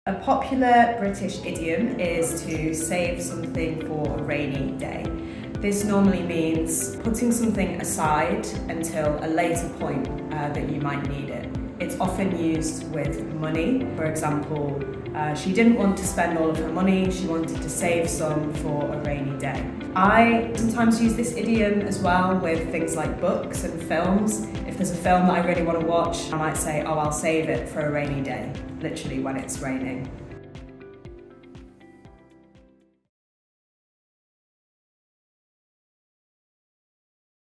A popular British idiom is to save something for a rainy day. This normally means putting something aside until a later point that you might need it. It's often used with money. For example, she didn't want to spend all of her money, she wanted to save some for a rainy day. I sometimes use this idiom as well with things like books and films. If there's a film that I really want to watch, I might say, oh, I'll save it for a rainy day, literally when it's raining.